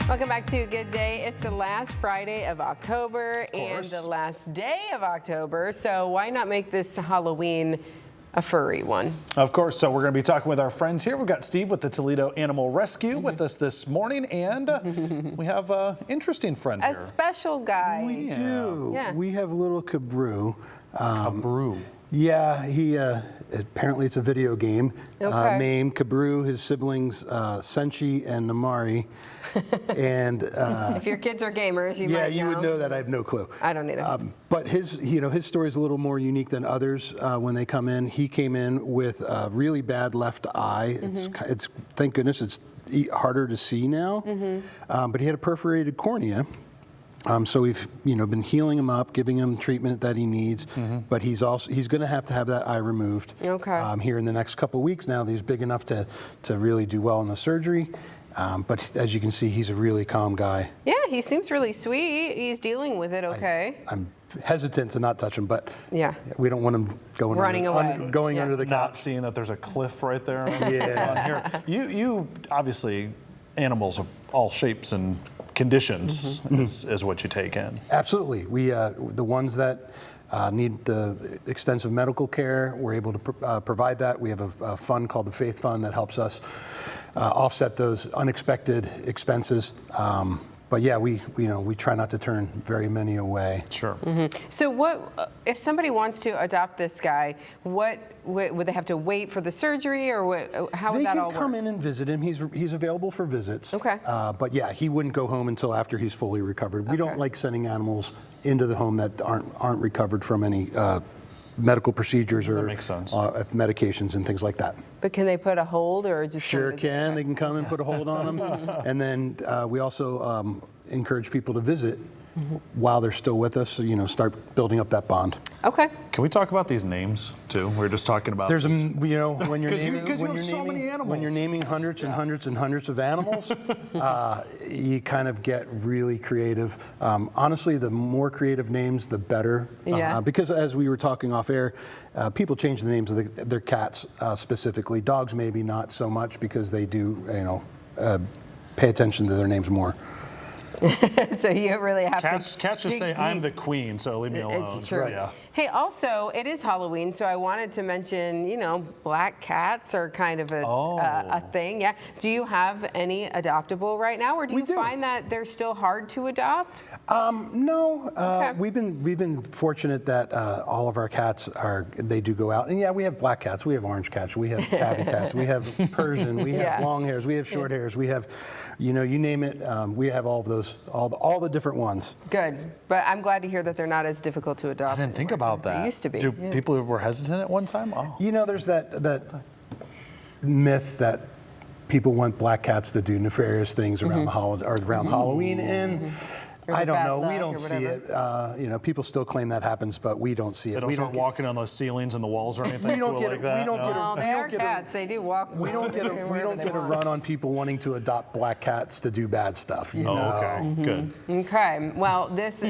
Welcome back to Good Day. It's the last Friday of October and the last day of October, so why not make this Halloween a furry one? Of course. So we're going to be talking with our friends here. We've got Steve with the Toledo Animal Rescue with us this morning, and we have an interesting friend here. A special guy. We do. Yeah. We have little Cabrew. Cabrew. Yeah, he apparently it's a video game named Cabrew. His siblings Senshi and Namari. And if your kids are gamers, you might know. Yeah, you would know that. I have no clue. I don't either. But his story is a little more unique than others. When they come in, he came in with a really bad left eye. It's thank goodness it's harder to see now. But he had a perforated cornea. So we've been healing him up, giving him treatment that he needs, but he's going to have that eye removed here in the next couple of weeks. Now that he's big enough to really do well in the surgery. But as you can see, he's a really calm guy. Yeah, he seems really sweet. He's dealing with it okay. I'm hesitant to not touch him, but yeah, we don't want him going under the couch. Not seeing that there's a cliff right there. On here. You obviously animals of all shapes and conditions is what you take in. Absolutely. We the ones that need the extensive medical care, we're able to provide that. We have a fund called the Faith Fund that helps us offset those unexpected expenses. But yeah, we try not to turn very many away. Sure. So what if somebody wants to adopt this guy? What would they have to wait for the surgery, or how would that all work? They can come in and visit him. He's available for visits. Okay. But yeah, he wouldn't go home until after he's fully recovered. We don't like sending animals into the home that aren't recovered from any medical procedures or medications and things like that. But can they put a hold or just? Sure can. They can come and put a hold on them. And then we also encourage people to visit while they're still with us, so, start building up that bond. Okay. Can we talk about these names too? We were just talking about. There's when you're naming hundreds and hundreds and hundreds of animals, you kind of get really creative. Honestly, the more creative names, the better. Yeah. Because as we were talking off air, people change the names of their cats specifically. Dogs maybe not so much because they do, pay attention to their names more. So you really have to. Cats just say, "I'm the queen," so leave me alone. It's true. Right. Yeah. Hey, also, it is Halloween, so I wanted to mention, black cats are kind of a thing. Yeah. Do you have any adoptable right now, or do you find that they're still hard to adopt? No. Okay. We've been fortunate that all of our cats they do go out, and yeah, we have black cats, we have orange cats, we have tabby cats, we have Persian, we have long hairs, we have short hairs, we have, you name it. We have all of those, all the different ones. Good, but I'm glad to hear that they're not as difficult to adopt. I didn't think about that. They used to be. Do people were hesitant at one time? Oh. There's that myth that people want black cats to do nefarious things around the holiday or around Halloween, and I don't know. We don't see it. People still claim that happens, but we don't see it. They don't start walking on those ceilings and the walls or anything. We don't get it. They are cats. They do walk. We don't get a run on people wanting to adopt black cats to do bad stuff. Okay, good. Okay. Well, this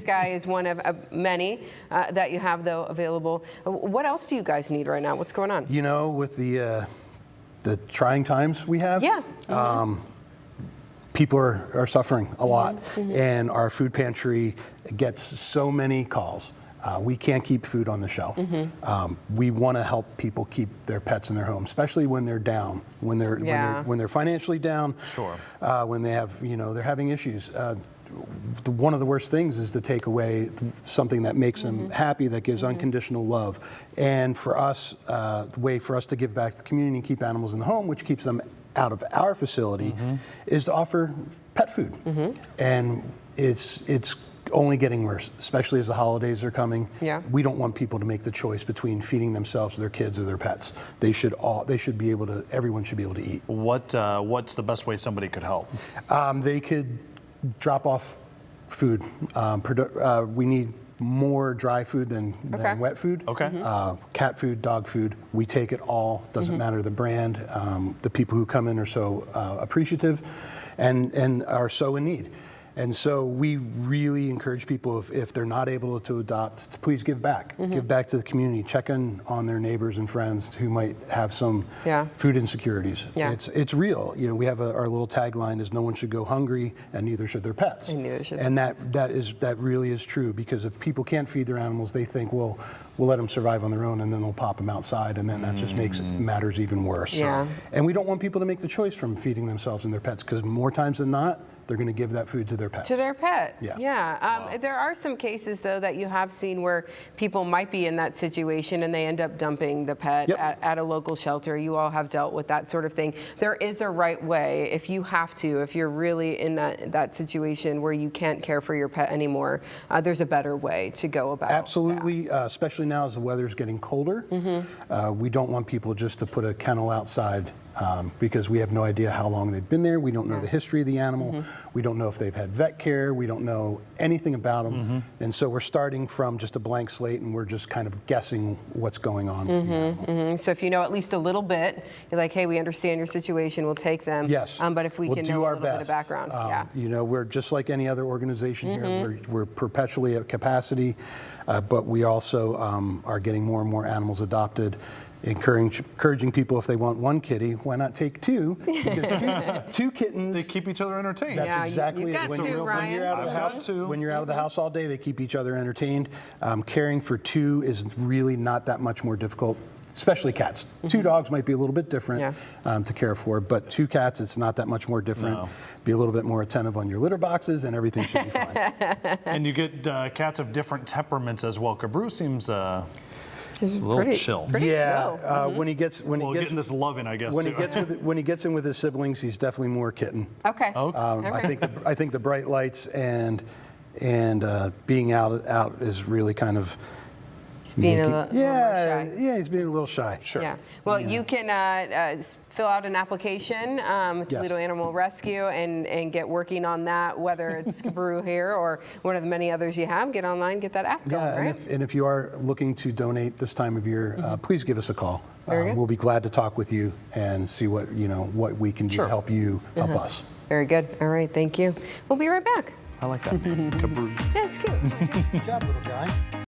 guy is one of many that you have though available. What else do you guys need right now? What's going on? With the trying times we have. Yeah. People are suffering a lot, and our food pantry gets so many calls. We can't keep food on the shelf. We want to help people keep their pets in their home, especially when they're down, when they're financially down. Sure. When they have, they're having issues. One of the worst things is to take away something that makes them happy, that gives unconditional love. And for us, the way for us to give back to the community and keep animals in the home, which keeps them out of our facility, is to offer pet food. And it's only getting worse, especially as the holidays are coming. Yeah. We don't want people to make the choice between feeding themselves, their kids, or their pets. Everyone should be able to eat. What's the best way somebody could help? They could drop off food. We need more dry food than wet food. Okay. Cat food, dog food, we take it all. Doesn't matter the brand. The people who come in are so appreciative and are so in need. And so we really encourage people, if they're not able to adopt, to please give back. Give back to the community. Check in on their neighbors and friends who might have some food insecurities. Yeah. It's real. You know, we have our little tagline is no one should go hungry, and neither should their pets. And neither should. And that really is true, because if people can't feed their animals, they think, well, we'll let them survive on their own, and then they'll pop them outside, and then that just makes matters even worse. Yeah. And we don't want people to make the choice from feeding themselves and their pets, because more times than not, they're going to give that food to their pets. To their pet. Yeah. There are some cases, though, that you have seen where people might be in that situation and they end up dumping the pet at a local shelter. You all have dealt with that sort of thing. There is a right way if you have to, if you're really in that situation where you can't care for your pet anymore, there's a better way to go about it. Absolutely, especially now as the weather's getting colder. We don't want people just to put a kennel outside because we have no idea how long they've been there. We don't know the history of the animal. We don't know if they've had vet care. We don't know anything about them. And so we're starting from just a blank slate, and we're just kind of guessing what's going on with the animal. So if you know at least a little bit, you're like, hey, we understand your situation, we'll take them. Yes. But if we we'll can do know our a little best. bit of background. You know, we're just like any other organization here. We're perpetually at capacity, but we also are getting more and more animals adopted. Encouraging people, if they want one kitty, why not take two? Because two kittens. They keep each other entertained. That's exactly you've got it. two, Ryan. You're out of the house, when you're out of the house all day, they keep each other entertained. Caring for two is really not that much more difficult, especially cats. Two dogs might be a little bit different to care for, but two cats, it's not that much more different. No. Be a little bit more attentive on your litter boxes, and everything should be fine. And you get cats of different temperaments as well. Cabru seems a little chill. Pretty chill. When he gets getting this loving, I guess. when too. he gets in with his siblings, he's definitely more kitten. Okay. I think the bright lights and being out is really kind of Being a little more shy. he's being a little shy. Sure. Yeah. Well, you can fill out an application with Toledo Animal Rescue and get working on that, whether it's Cabru here or one of the many others you have. Get online, get that app going, right? And if you are looking to donate this time of year, please give us a call. Very good. We'll be glad to talk with you and see what we can do to help you help us. Very good. All right. Thank you. We'll be right back. I like that. Cabru. Yeah, it's cute. Good job, little guy.